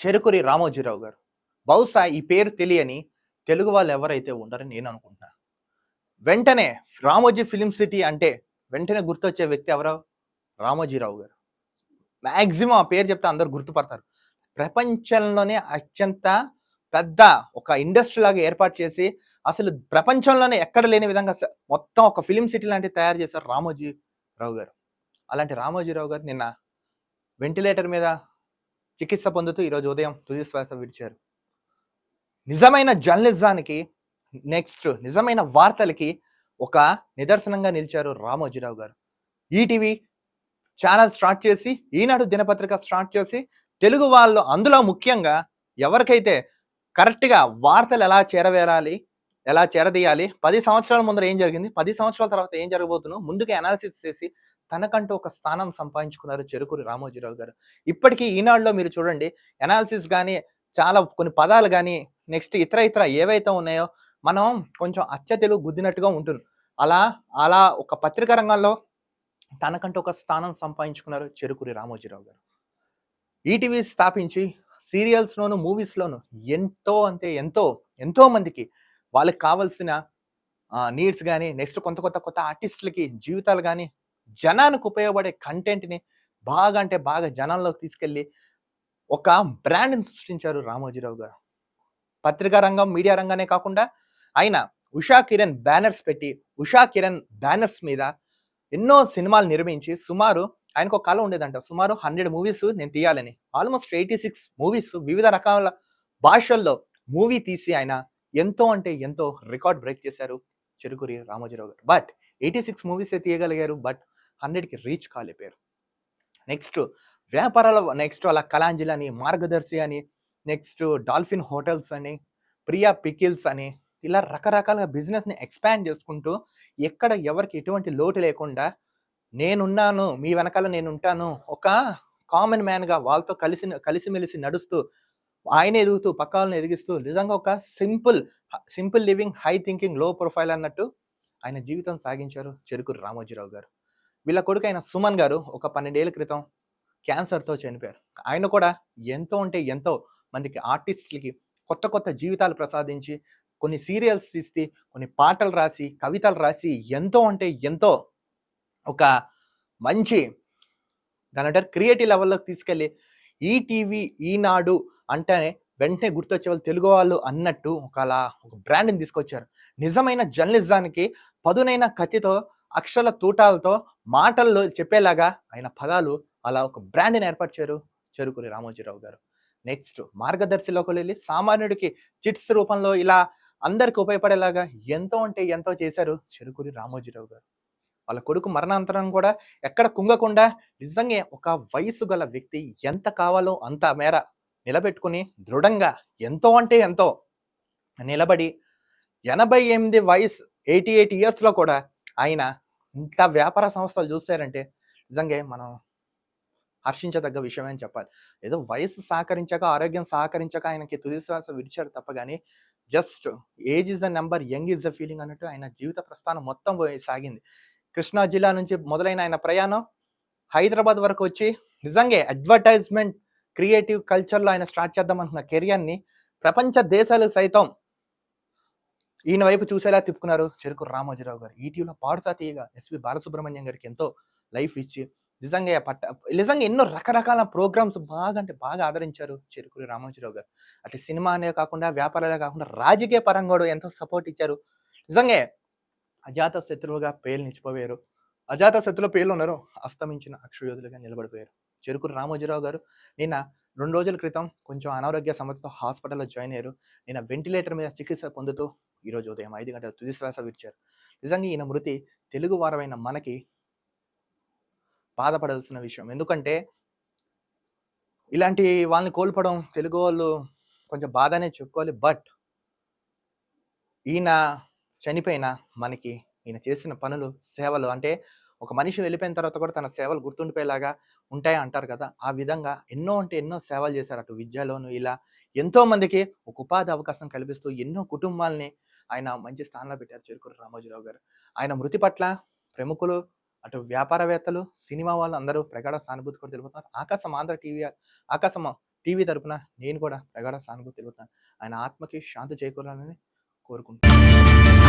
చెరుకురి రామోజీరావు గారు. బహుశా ఈ పేరు తెలియని తెలుగు వాళ్ళు ఎవరైతే ఉండరని నేను అనుకుంటున్నా. వెంటనే 'రామోజీ ఫిల్మ్ సిటీ' అంటే వెంటనే గుర్తొచ్చే వ్యక్తి ఎవరు? రామోజీరావు గారు. మాక్సిమం ఆ పేరు చెప్తే అందరూ గుర్తుపడతారు. ప్రపంచంలోనే అత్యంత పెద్ద ఒక ఇండస్ట్రీ లాగా ఏర్పాటు చేసి, అసలు ప్రపంచంలోనే ఎక్కడ లేని విధంగా మొత్తం ఒక ఫిల్మ్ సిటీ లాంటిది తయారు చేశారు రామోజీరావు గారు. అలాంటి రామోజీరావు గారు నిన్న వెంటిలేటర్ మీద చికిత్స పొందుతూ ఈరోజు ఉదయం తుది శ్వాస విడిచారు. నిజమైన జర్నలిజానికి నిజమైన వార్తలకి ఒక నిదర్శనంగా నిలిచారు రామోజీరావు గారు. ఈటీవీ ఛానల్ స్టార్ట్ చేసి, ఈనాడు దినపత్రిక స్టార్ట్ చేసి, తెలుగు వాళ్ళు అందులో ముఖ్యంగా ఎవరికైతే కరెక్ట్‌గా వార్తలు ఎలా చేరదీయాలి, 10 సంవత్సరాల ముందర ఏం జరిగింది, 10 సంవత్సరాల తర్వాత ఏం జరగబోతుందో ముందుగా అనాలిసిస్ చేసి తనకంటూ ఒక స్థానం సంపాదించుకున్నారు చెరుకూరి రామోజీరావు గారు. ఇప్పటికీ ఈనాడులో మీరు చూడండి అనాలిసిస్ గాని, చాలా కొన్ని పదాలు గాని, నెక్స్ట్ ఇతర ఏవైతే ఉన్నాయో మనం కొంచెం అచ్చ తెలుగు గుద్దినట్టుగా ఉంటుంది. అలా అలా ఒక పత్రికా రంగంలో తనకంటూ ఒక స్థానం సంపాదించుకున్నారు చెరుకూరి రామోజీరావు గారు. ఈటీవీ స్థాపించి సీరియల్స్‌లోను, మూవీస్‌లోను ఎంతో అంటే ఎంతో మందికి వాళ్ళకి కావాల్సిన నీడ్స్ గాని, నెక్స్ట్ కొత్త ఆర్టిస్ట్‌లకి జీవితాలు గాని, జనానికి ఉపయోగపడే కంటెంట్‌ని బాగా అంటే బాగా జనాల్లోకి తీసుకెళ్ళి ఒక బ్రాండ్‌ని సృష్టించారు రామోజీరావు గారు. పత్రికా రంగం, మీడియా రంగానే కాకుండా ఆయన ఉషా కిరణ్ బ్యానర్స్ పెట్టి, ఉషా కిరణ్ బ్యానర్స్ మీద ఎన్నో సినిమాలు నిర్మించి సుమారు ఆయనకు ఒక కల ఉండేదంట. సుమారు 100 మూవీస్ నేను తీయాలని. ఆల్మోస్ట్ 86 మూవీస్ వివిధ రకాల భాషల్లో మూవీ తీసి ఆయన ఎంతో అంటే ఎంతో రికార్డ్ బ్రేక్ చేశారు చెరుకూరి రామోజీరావు గారు. బట్ 86 మూవీసే తీయగలిగారు. బట్ 100కి రీచ్ కాలేపోయారు. నెక్స్ట్ నెక్స్ట్ అలా కలాంజలి అని, మార్గదర్శి అని, నెక్స్ట్ డాల్ఫిన్ హోటల్స్ అని, ప్రియా పికిల్స్ అని ఇలా రకరకాల బిజినెస్‌ని ఎక్స్‌పాండ్ చేసుకుంటూ ఎక్కడ ఎవరికి ఎటువంటి లోటు లేకుండా నేనున్నాను, మీ వెనకాల నేనుంటాను. ఒక కామన్ మ్యాన్‌గా వాళ్ళతో కలిసిమెలిసి నడుస్తూ, ఆయనే ఎదుగుతూ, పక్కోళ్ళని ఎదిగిస్తూ నిజంగా ఒక సింపుల్ లివింగ్, హై థింకింగ్, లో ప్రొఫైల్ అన్నట్టు ఆయన జీవితం సాగించారు చెరుకూరి రామోజీరావు గారు. వీళ్ళ కొడుకైన సుమన్ గారు ఒక 12 ఏళ్ల క్రితం క్యాన్సర్‌తో చనిపోయారు. ఆయన కూడా ఎంతో అంటే ఎంతో మందికి ఆర్టిస్ట్‌లకి కొత్త జీవితాలు ప్రసాదించి, కొన్ని సీరియల్స్ తీసి, కొన్ని పాటలు రాసి, కవితలు రాసి ఎంతో అంటే ఎంతో ఒక మంచి దాన్నంటారు క్రియేటివ్ లెవెల్‌లోకి తీసుకెళ్ళి ఈటీవీ, ఈనాడు అంటేనే వెంటనే గుర్తొచ్చేవాళ్ళు తెలుగు వాళ్ళు అన్నట్టు ఒక బ్రాండ్‌ని తీసుకొచ్చారు. నిజమైన జర్నలిజానికి పదునైన కత్తితో, అక్షరాల తూటాలతో, మాటల్లో చెప్పేలాగా ఆయన పదాలు అలా ఒక బ్రాండ్‌ని ఏర్పరిచారు చెరుకూరి రామోజీరావు గారు. నెక్స్ట్ మార్గదర్శిలోకి వెళ్ళి సామాన్యుడికి చిట్స్ రూపంలో ఇలా అందరికి ఉపయోగపడేలాగా ఎంతో అంటే ఎంతో చేశారు చెరుకూరి రామోజీరావు గారు. వాళ్ళ కొడుకు మరణాంతరం కూడా ఎక్కడ కుంగకుండా నిజంగా ఒక వయసు గల వ్యక్తి ఎంత కావాలో అంత మేర నిలబెట్టుకుని దృఢంగా ఎంతో అంటే ఎంతో నిలబడి 88 వయసు 88 ఇయర్స్‌లో కూడా ఆయన ఇంత వ్యాపార సంస్థలు చూసారంటే నిజంగా మనం హర్షించదగ్గ విషయమే అని చెప్పాలి. ఏదో వయస్సు సహకరించక, ఆరోగ్యం సహకరించక ఆయనకి తుది శ్వాస విడిచారు తప్ప గాని just age is the number, young is the feeling అన్నట్టు ఆయన జీవిత ప్రస్థానం మొత్తం సాగింది. కృష్ణా జిల్లా నుంచి మొదలైన ఆయన ప్రయాణం హైదరాబాద్ వరకు వచ్చి నిజంగా అడ్వర్టైజ్మెంట్, క్రియేటివ్ కల్చర్‌లో ఆయన స్టార్ట్ చేద్దాం అనుకున్న కెరియర్‌ని ప్రపంచ దేశాలు సైతం ఈయన వైపు చూసేలా తిప్పుకున్నారు చెరుకూరి రామోజీరావు గారు. ఈటీవీలో పాడుతా తీయగా ఎస్‌పి బాలసుబ్రహ్మణ్యం గారికి ఎంతో లైఫ్ ఇచ్చి నిజంగా ఎన్నో రకరకాల ప్రోగ్రామ్స్ బాగా అంటే బాగా ఆదరించారు చెరుకూరి రామోజీరావు గారు. అటు సినిమా అనే కాకుండా, వ్యాపారాలే కాకుండా రాజకీయ పరంగా కూడా ఎంతో సపోర్ట్ ఇచ్చారు. నిజంగా అజాత శత్రువుగా పేర్లు నిలిచిపోయారు. అజాత శత్రువుల పేర్లు ఉన్నారు, అస్తమించిన అక్షయోధులుగా నిలబడిపోయారు. చెరుకూరి రామోజీరావు గారు నిన్న 2 రోజుల క్రితం కొంచెం అనారోగ్య సమస్యతో హాస్పిటల్‌లో జాయిన్ అయ్యారు. నిన్న వెంటిలేటర్ మీద చికిత్స పొందుతూ ఈరోజు ఉదయం 5 గంటలకు తుది శ్వాస విడిచారు. నిజంగా ఈయన మృతి తెలుగు వారమైన మనకి బాధపడాల్సిన విషయం. ఎందుకంటే ఇలాంటి వాళ్ళని కోల్పోవడం తెలుగు వాళ్ళు కొంచెం బాధనే చెప్పుకోవాలి. బట్ ఈయన చనిపోయిన మనకి ఈయన చేసిన పనులు, సేవలు అంటే ఒక మనిషి వెళ్ళిపోయిన తర్వాత కూడా తన సేవలు గుర్తుండిపోయేలాగా ఉంటాయి అంటారు కదా! ఆ విధంగా ఎన్నో అంటే ఎన్నో సేవలు చేశారు. అటు విద్యలోను ఇలా ఎంతో మందికి ఒక ఉపాధి అవకాశం కల్పిస్తూ ఎన్నో కుటుంబాల్ని ఆయన మంచి స్థానంలో పెట్టారు చెరుకూరి రామోజీరావు గారు. ఆయన మృతి పట్ల ప్రముఖులు, అటు వ్యాపారవేత్తలు, సినిమా వాళ్ళు అందరూ ప్రగాఢ సానుభూతి కూడా తెలుపుతున్నారు. ఆకాశం టీవీ తరపున నేను కూడా ప్రగాఢ సానుభూతి తెలుపుతాను. ఆయన ఆత్మకి శాంతి చేకూరాలని కోరుకుంటున్నాను.